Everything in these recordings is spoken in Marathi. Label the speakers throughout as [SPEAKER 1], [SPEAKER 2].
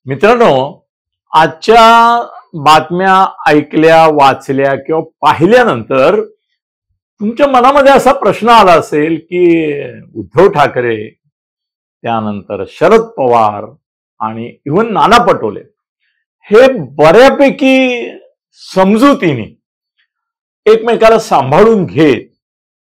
[SPEAKER 1] मित्रांनो, आजच्या बातम्या ऐकल्या, वाचल्या किंवा पाहिल्यानंतर तुमच्या मनामध्ये असा प्रश्न आला असेल की उद्धव ठाकरे, त्यानंतर शरद पवार आणि इव्हन नाना पटोले हे बऱ्यापैकी समजुतीने एकमेकाला सांभाळून घेत,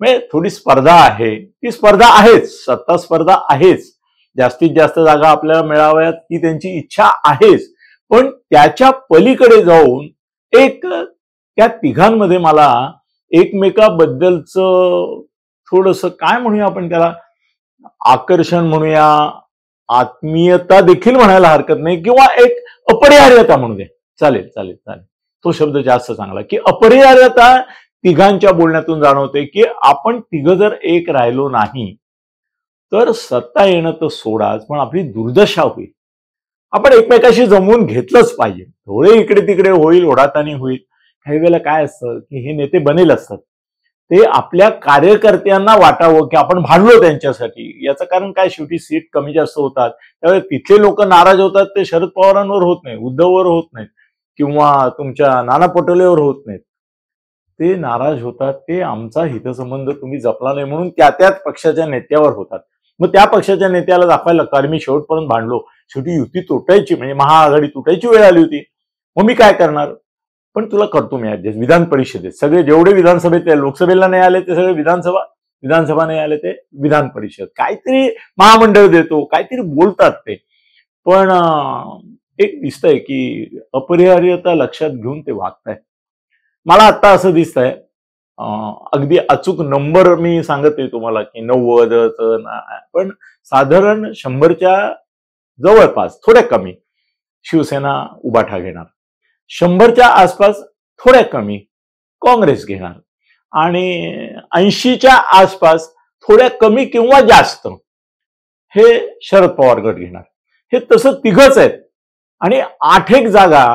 [SPEAKER 1] म्हणजे थोडी स्पर्धा आहे, ती स्पर्धा आहेच, सत्ता स्पर्धा आहेच, जास्तीत जास्त जागा आपल्याला मिळाव्यात ही त्यांची इच्छा आहेच, पण त्याच्या पलीकडे जाऊन एक त्या तिघांमध्ये मला एकमेकाबद्दलचं थोडस काय म्हणूया आपण त्याला, आकर्षण म्हणूया, आत्मीयता देखील म्हणायला हरकत नाही, किंवा एक अपरिहार्यता म्हणू दे, चालेल चालेल चालेल, तो शब्द जास्त चांगला, की अपरिहार्यता तिघांच्या बोलण्यातून जाणवते की आपण तिघ जर एक राहिलो नाही तर सत्ता येणं तर सोडाच, पण आपली दुर्दशा होईल. आपण एकमेकाशी जमवून घेतलंच पाहिजे. थोडे इकडे तिकडे होईल, ओढाताणी होईल. काही वेळेला काय असतं की हे नेते बनेल असतात, ते आपल्या कार्यकर्त्यांना वाटावं की आपण भांडलो त्यांच्यासाठी. याचं कारण काय, शेवटी सीट कमी जास्त होतात, त्यावेळी तिथले लोक नाराज होतात. ते शरद पवारांवर होत नाही, उद्धववर होत नाहीत, किंवा तुमच्या नाना पटोलेवर होत नाहीत. ते नाराज होतात, ते आमचा हितसंबंध तुम्ही जपला नाही म्हणून त्याच पक्षाच्या नेत्यावर होतात. मग त्या पक्षाच्या नेत्याला दाखवायला लागतं, अरे मी शेवटपर्यंत भांडलो, शेवटी युती तुटायची, म्हणजे महाआघाडी तुटायची वेळ आली होती, मग मी काय करणार, पण तुला करतो मी ऍडजस्ट. विधान परिषदेत सगळे जेवढे विधानसभेत, लोकसभेला नाही आले ते सगळे विधानसभा, विधानसभा नाही आले ते विधान परिषद, काहीतरी महामंडळ देतो, काहीतरी बोलतात ते. पण एक दिसतंय की अपरिहार्यता लक्षात घेऊन ते वागतायत. मला आता असं दिसतंय, अगदी अचूक नंबर मी सांगत नाही तुम्हाला की 90, पण साधारण 100च्या जवळपास, थोड्या कमी शिवसेना उभाठा घेणार, 100च्या आसपास थोड्या कमी काँग्रेस घेणार, आणि 80च्या आसपास थोड्या कमी किंवा जास्त हे शरद पवार गट घेणार. हे तसं तिघच आहेत, आणि 8 जागा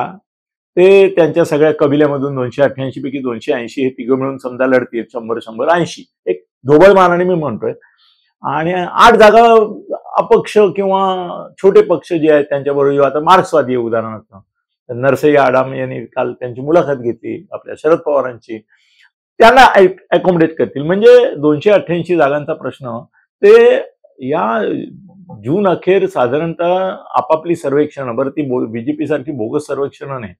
[SPEAKER 1] ते त्यांच्या सगळ्या कबिल्यामधून 288 पैकी 280 हे तिघं मिळून समजा लढतील, 100-100-80, एक ढोबळमानाने मी म्हणतोय. आणि 8 जागा अपक्ष किंवा छोटे पक्ष जे आहेत त्यांच्याबरोबर, आता मार्क्सवादी उदाहरणार्थ नरसई आडाम यांनी काल त्यांची मुलाखत घेतली आपल्या शरद पवारांची, त्यांना अकोमोडेट करतील. म्हणजे 288 जागांचा प्रश्न ते या जून अखेर साधारणतः आपापली सर्वेक्षण, बरं ती बीजेपी सारखी बोगस सर्वेक्षण नाही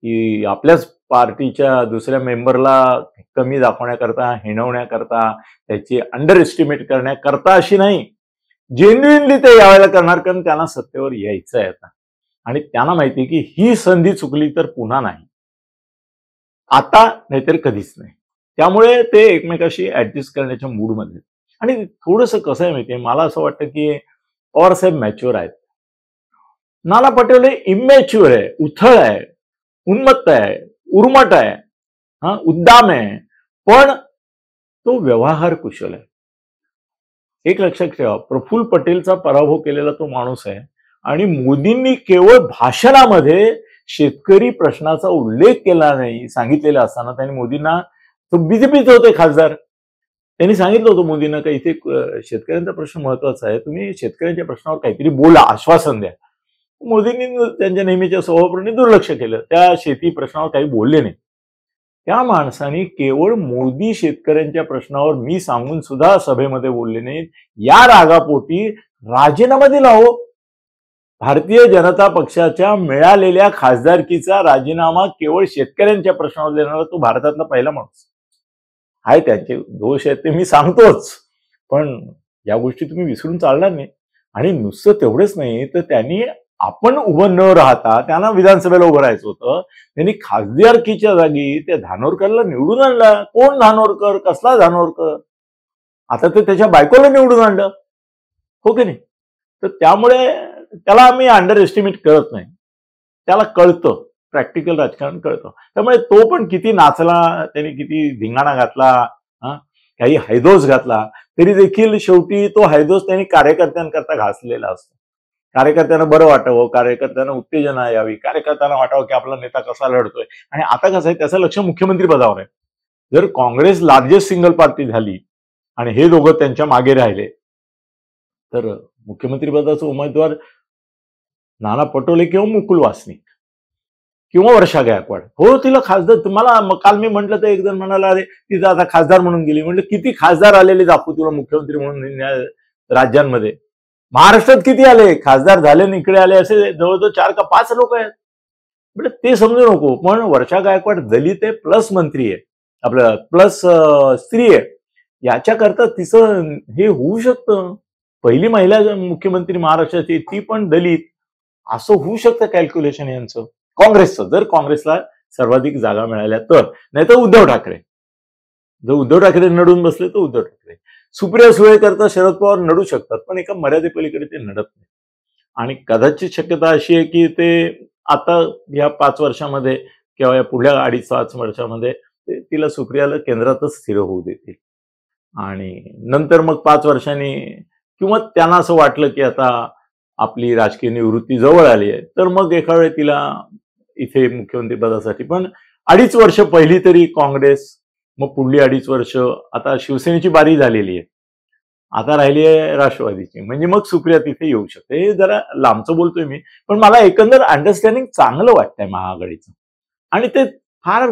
[SPEAKER 1] की आपल्याच पार्टीच्या दुसऱ्या मेंबरला कमी दाखवण्याकरता, हिणवण्याकरता, त्याची अंडर एस्टिमेट करण्याकरता अशी नाही, जेन्युइनली ते यावेळेला करणार, कारण त्यांना सत्तेवर यायचं आहे आता, आणि त्यांना माहिती की ही संधी चुकली तर पुन्हा नाही, आता नाहीतर कधीच नाही. त्यामुळे ते एकमेकाशी ऍडजस्ट करण्याच्या मूडमध्ये. आणि थोडंसं कसं आहे माहितीये, मला असं वाटतं की पवार साहेब मॅच्युअर आहेत, नाना पटोले इमॅच्युअर आहे, उथळ आहे, उन्मत्त आहे, उर्मट आहे, उद्दाम आहे, पण तो व्यवहार कुशल आहे. एक लक्षात ठेवा, प्रफुल्ल पटेलचा पराभव केलेला तो माणूस आहे, आणि मोदींनी केवळ भाषणामध्ये शेतकरी प्रश्नाचा उल्लेख केला नाही सांगितलेला असताना, त्यांनी मोदींना, तो बीजेपीचे होते खासदार, त्यांनी सांगितलं होतं मोदींना का इथे शेतकऱ्यांचा प्रश्न महत्वाचा आहे, तुम्ही शेतकऱ्यांच्या प्रश्नावर काहीतरी बोला, आश्वासन द्या. मोदींनी त्यांच्या नेहमीच्या स्वभावाप्रमाणे दुर्लक्ष केलं, त्या शेती प्रश्नावर काही बोलले नाही. त्या माणसाने केवळ मोदी शेतकऱ्यांच्या प्रश्नावर मी सांगून सुद्धा सभेमध्ये बोलले नाहीत, या रागापोटी राजीनामा दिला. हो, भारतीय जनता पक्षाच्या मिळालेल्या खासदारकीचा राजीनामा केवळ शेतकऱ्यांच्या प्रश्नावर देणारा तो भारतातला पहिला माणूस आहे. त्यांचे दोष आहेत ते मी सांगतोच, पण या गोष्टी तुम्ही विसरून चालणार नाही. आणि नुसतं तेवढंच नाही, तर त्यांनी आपण उभं न राहता, त्यांना विधानसभेला उभं राहायचं होतं, त्यांनी खासदारकीच्या जागी त्या धानोरकरला निवडून आणला. कोण धानोरकर, कसला धानोरकर, आता ते त्याच्या बायकोला निवडून आणलं, हो की नाही. तर त्यामुळे त्याला आम्ही अंडर एस्टिमेट करत नाही, त्याला कळतं, प्रॅक्टिकल राजकारण कळतं. त्यामुळे तो पण किती नाचला, त्यांनी किती धिंगाणा घातला, काही हैदोस घातला, तरी देखील शेवटी तो हैदोस त्यांनी कार्यकर्त्यांकरता घासलेला असतो. कार्यकर्त्यांना बरं वाटावं, कार्यकर्त्यांना उत्तेजना यावी, कार्यकर्त्यांना वाटावं की आपला नेता कसा लढतोय. आणि आता कसं आहे, त्याचं लक्ष मुख्यमंत्री पदावर आहे. जर काँग्रेस लार्जेस्ट सिंगल पार्टी झाली आणि हे दोघं त्यांच्या मागे राहिले, तर मुख्यमंत्री पदाचा उमेदवार नाना पटोले किंवा मुकुल वासनिक किंवा वर्षा गायकवाड. हो, तिला खासदार, तुम्हाला काल मी म्हटलं तर एक जण म्हणाला, अरे तिथं आता खासदार म्हणून गेली. म्हटलं किती खासदार आलेले दाखवू तुला मुख्यमंत्री म्हणून राज्यांमध्ये. महाराष्ट्रात किती आले खासदार झाले आणि इकडे आले असे जवळजवळ 4 का 5 लोक आहेत. म्हणजे ते समजू नको. पण वर्षा गायकवाड दलित आहे प्लस मंत्री आहे, आपलं प्लस स्त्री आहे. याच्याकरता तिचं हे होऊ शकतं. पहिली महिला मुख्यमंत्री महाराष्ट्राची, ती पण दलित, असं होऊ शकतं कॅल्क्युलेशन यांचं काँग्रेसचं. जर काँग्रेसला सर्वाधिक जागा मिळाल्या तर. नाही तर उद्धव ठाकरे, जर उद्धव ठाकरे नडून बसले तर उद्धव ठाकरे. सुप्रिया सुळे करता शरद पवार नडू शकतात, पण एका मर्यादेपलीकडे ते नडत नाही. आणि कदाचित शक्यता अशी आहे की ते आता या 5 वर्षामध्ये किंवा या पुढल्या 2.5-5 वर्षामध्ये तिला, सुप्रियाला केंद्रातच स्थिर होऊ देतील. आणि नंतर मग 5 वर्षांनी किंवा त्यांना असं वाटलं की आता आपली राजकीय निवृत्ती जवळ आली आहे, तर मग एका वेळी तिला इथे मुख्यमंत्री पदासाठी. पण 2.5 वर्ष पहिली तरी काँग्रेस, मग पुढली 2.5 वर्ष आता शिवसेनेची बारी झालेली आहे, आता राहिली आहे राष्ट्रवादीची. म्हणजे मग सुप्रिया तिथे येऊ शकते. हे जरा लांबचं बोलतोय मी, पण मला एकंदर अंडरस्टँडिंग चांगलं वाटतंय महाआघाडीचं. आणि ते फार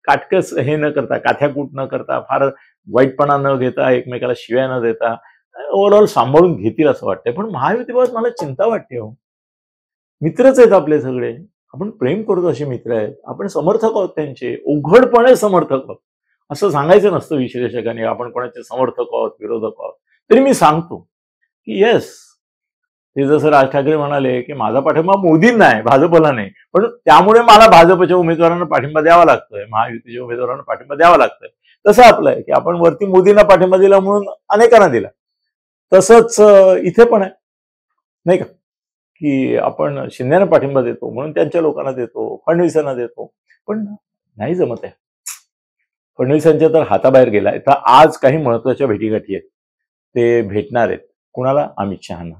[SPEAKER 1] काटकस हे न करता, काथ्याकूट न करता, फार वाईटपणा न घेता, एकमेकाला शिव्या न देता ओव्हरऑल सांभाळून घेतील असं वाटतंय. पण महायुतीबाबत मला चिंता वाटते. हो, मित्रच आहेत आपले सगळे, आपण प्रेम करतो असे मित्र आहेत, आपण समर्थक आहोत त्यांचे, उघडपणे समर्थक आहोत. असं सांगायचं नसतं विश्लेषकांनी आपण कोणाचे समर्थक आहोत, विरोधक आहोत. तरी मी सांगतो की येस, ते जसं राज ठाकरे म्हणाले की माझा पाठिंबा मोदींना आहे, भाजपला नाही, पण त्यामुळे मला भाजपच्या उमेदवारांना पाठिंबा द्यावा लागतोय, महायुतीच्या उमेदवारांना पाठिंबा द्यावा लागतोय. तसं आपलं आहे की आपण वरती मोदींना पाठिंबा दिला म्हणून अनेकांना दिला. तसंच इथे पण आहे, नाही का, की आपण शिंदेना पाठिंबा देतो म्हणून त्यांच्या लोकांना देतो, फडणवीसांना देतो. पण नाही जमत आहे. फडणवीसांच्या तर हाताबाहेर गेलाय. तर आज काही महत्वाच्या भेटीगाठी आहेत, ते भेटणार आहेत. कुणाला? अमित शहांना.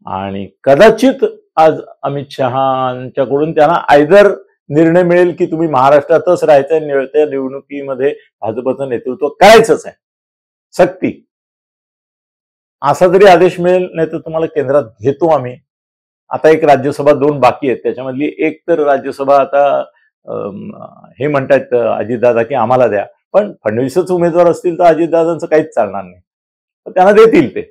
[SPEAKER 1] आणि कदाचित आज अमित शहांच्याकडून त्यांना आयदर निर्णय मिळेल की तुम्ही महाराष्ट्रातच राहायचंय, निवडत्या निवडणुकीमध्ये भाजपचं नेतृत्व करायचंच आहे, सक्ती, असा जरी आदेश मिळेल, नाही तर तुम्हाला केंद्रात घेतो आम्ही. आता एक राज्यसभा 2 बाकी आहेत, त्याच्यामधली एक तर राज्यसभा आता हे म्हणतात अजितदादा की आम्हाला द्या. पण फडणवीसच उमेदवार असतील तर अजितदादांचं काहीच चालणार नाही, तर त्यांना देतील ते.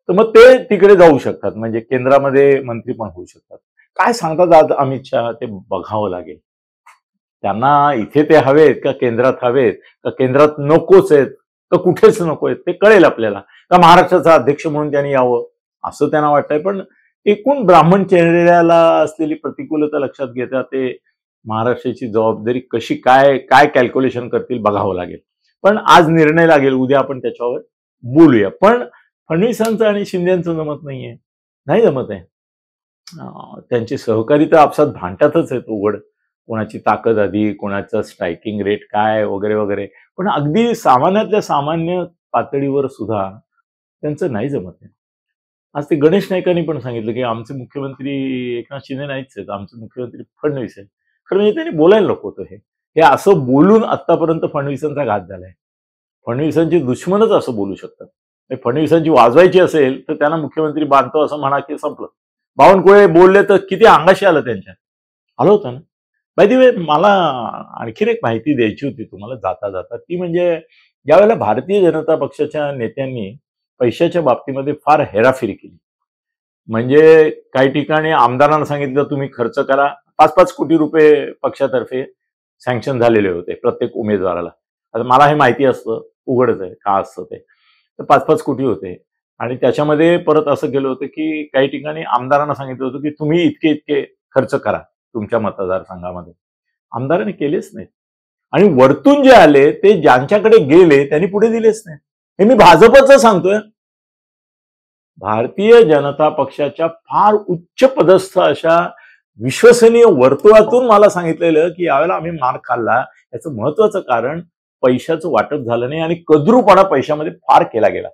[SPEAKER 1] तर मग ते तिकडे जाऊ शकतात, म्हणजे केंद्रामध्ये मंत्री पण होऊ शकतात. काय सांगतात आज अमित शहा ते बघावं लागेल. त्यांना इथे ते हवेत का केंद्रात हवेत, का केंद्रात नकोच आहेत, का कुठेच नको आहेत, ते कळेल आपल्याला. का महाराष्ट्राचा अध्यक्ष म्हणून त्यांनी यावं असं त्यांना वाटतंय. पण एकूण ब्राह्मण चेहऱ्याला असलेली प्रतिकूलता लक्षात घेता ते महाराष्ट्राची जबाबदारी कशी काय काय कॅल्क्युलेशन करतील बघावं लागेल. पण आज निर्णय लागेल, उद्या आपण त्याच्यावर बोलूया. पण फडणवीसांचं आणि शिंदेचं जमत नाहीये, नाही जमत आहे. त्यांचे सहकारी तर आपसात भांडतातच आहेत उघड, कोणाची ताकद अधिक, कोणाचं स्ट्रायकिंग रेट काय वगैरे वगैरे. पण अगदी सामान्यातल्या सामान्य पातळीवर सुद्धा त्यांचं नाही जमत आहे. आज ते गणेश नाईकांनी पण सांगितलं की आमचे मुख्यमंत्री एकनाथ शिंदे नाहीच आहेत, आमचे मुख्यमंत्री फडणवीस आहेत. खरं म्हणजे त्यांनी बोलायला नको होतं. हे असं बोलून आतापर्यंत फडणवीसांचा घात झालाय. फडणवीसांचे दुश्मनच असं बोलू शकतात. फडणवीसांची वाजवायची असेल तर त्यांना मुख्यमंत्री बांधतो असं म्हणा की संपलं. बावनकुळे बोलले तर किती अंगाशी आलं त्यांच्या, आलं होतं ना. बाय द वे, मला आणखीन एक माहिती द्यायची होती तुम्हाला जाता जाता, ती म्हणजे ज्यावेळेला भारतीय जनता पक्षाच्या नेत्यांनी पैशाच्या बाबतीमध्ये फार हेराफेरी केली, म्हणजे काही ठिकाणी आमदारांना सांगितलं तुम्ही खर्च करा, 5-5 कोटी रुपये पक्षातर्फे सँक्शन झालेले होते प्रत्येक उमेदवाराला. आता मला हे माहिती असतं, उघडच आहे का असतं ते. तर 5-5 कोटी होते. आणि त्याच्यामध्ये परत असं केलं होतं की काही ठिकाणी आमदारांना सांगितलं होतं की तुम्ही इतके इतके खर्च करा तुमच्या मतदारसंघामध्ये. आमदारांनी केलेच नाहीत. आणि वरतून जे आले ते ज्यांच्याकडे गेले त्यांनी पुढे दिलेच नाही. हे मी भाजपचं सांगतोय. भारतीय जनता पक्षाच्या फार उच्च पदस्थ अशा विश्वसनीय वर्तुळातून मला सांगितलेलं की यावेळेला आम्ही मार खाल्ला, याचं महत्वाचं कारण पैशाचं वाटप झालं नाही आणि कद्रूपणा पैशामध्ये फार केला गेला.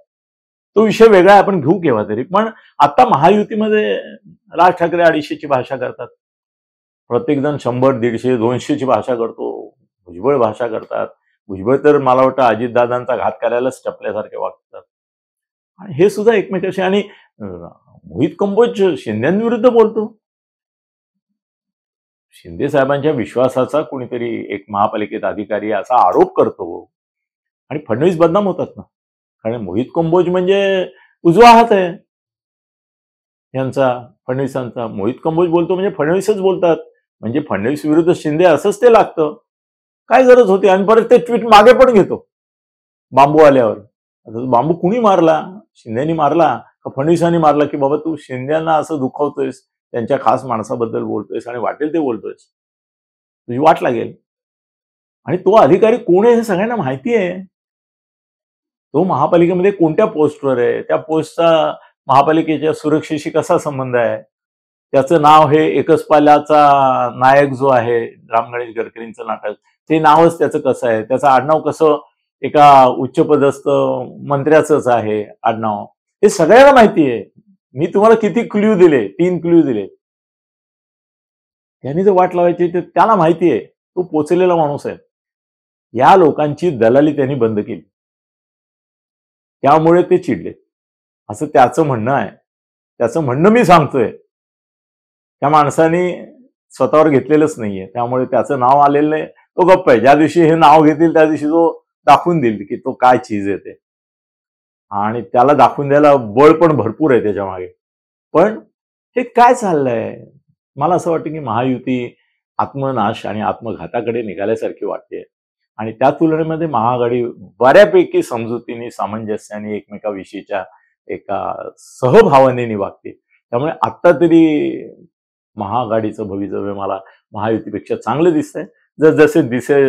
[SPEAKER 1] तो विषय वेगळा आपण घेऊ केव्हा तरी. पण आता महायुतीमध्ये राज ठाकरे 250ची भाषा करतात, प्रत्येक जण 100, 150, 200ची भाषा करतो, भुजबळ भाषा करतात. भुजबळ तर मला वाटतं अजितदादांचा घात करायलाच टपल्यासारखे वागतात. आणि हे सुद्धा एकमेकाशी. आणि मोहित कंबोज शिंदेविरुद्ध बोलतो, शिंदे साहेबांच्या विश्वासाचा कोणीतरी एक महापालिकेत अधिकारी असा आरोप करतो आणि फडणवीस बदनाम होतात ना. कारण मोहित कंबोज म्हणजे उजवा हात आहे यांचा, फडणवीसांचा. मोहित कंबोज बोलतो म्हणजे फडणवीसच बोलतात, म्हणजे फडणवीस विरुद्ध शिंदे असंच ते लागतं. काय गरज होती? आणि परत ते ट्विट मागे पण घेतो बांबू आल्यावर. आता बांबू कुणी मारला? शिंदेनी मारला का फडणवीसांनी मारला? की बाबा तू शिंदेना असं दुखावतोयस, त्यांच्या खास माणसाबद्दल बोलतोयस आणि वाटेल ते बोलतोयस, तुझी वाट लागेल. आणि तो अधिकारी कोण आहे हे सगळ्यांना माहिती आहे. तो महापालिकेमध्ये कोणत्या पोस्टवर आहे, त्या पोस्टचा महापालिकेच्या सुरक्षेशी कसा संबंध आहे, त्याचं नाव हे एकच पाल्याचा नायक जो आहे राम गणेश गडकरींचं नाटक, ते नावच त्याचं कसं आहे, त्याचं आडनाव कसं एका उच्चपदस्थ मंत्र्याचंच आहे आडनाव, हे सगळ्यांना माहिती आहे. मी तुम्हाला किती क्ल्यू दिले, 3 क्ल्यू दिले. त्यांनी जर वाट लावायची तर त्याला माहिती आहे, तो पोचलेला माणूस आहे. या लोकांची दलाली त्यांनी बंद केली, त्यामुळे ते चिडले असं त्याचं म्हणणं आहे. त्याचं म्हणणं मी सांगतोय, त्या माणसाने स्वतःवर घेतलेलंच नाहीये, त्यामुळे त्याचं नाव आलेलं नाही. तो गप्प आहे. ज्या दिवशी हे नाव घेतील त्या दिवशी तो दाखवून देईल की तो काय चीज आहे ते, आणि त्याला दाखवून द्यायला बळ पण भरपूर आहे त्याच्या मागे. पण हे काय चाललंय? मला असं वाटतं की महायुती आत्मनाश आणि आत्मघाताकडे निघाल्यासारखी वाटते. आणि त्या तुलनेमध्ये महाआघाडी बऱ्यापैकी समजुतीने, सामंजस्याने, एकमेकाविषयीच्या एका सहभावनेने वागते. त्यामुळे आत्ता तरी महाआघाडीचं भवितव्य मला महायुतीपेक्षा चांगलं दिसतंय. जसे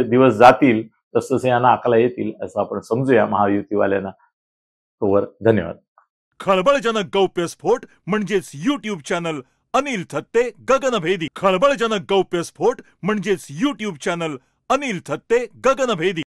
[SPEAKER 1] दिवस जातील तसतसे यांना अकला येतील असं आपण समजूया महायुतीवाल्यांना. तोवर धन्यवाद.
[SPEAKER 2] खळबळजनक गौप्यस्फोट म्हणजेच YouTube चॅनल अनिल थत्ते गगनभेदी. खळबळजनक गौप्यस्फोट म्हणजेच YouTube चॅनल अनिल थत्ते गगनभेदी.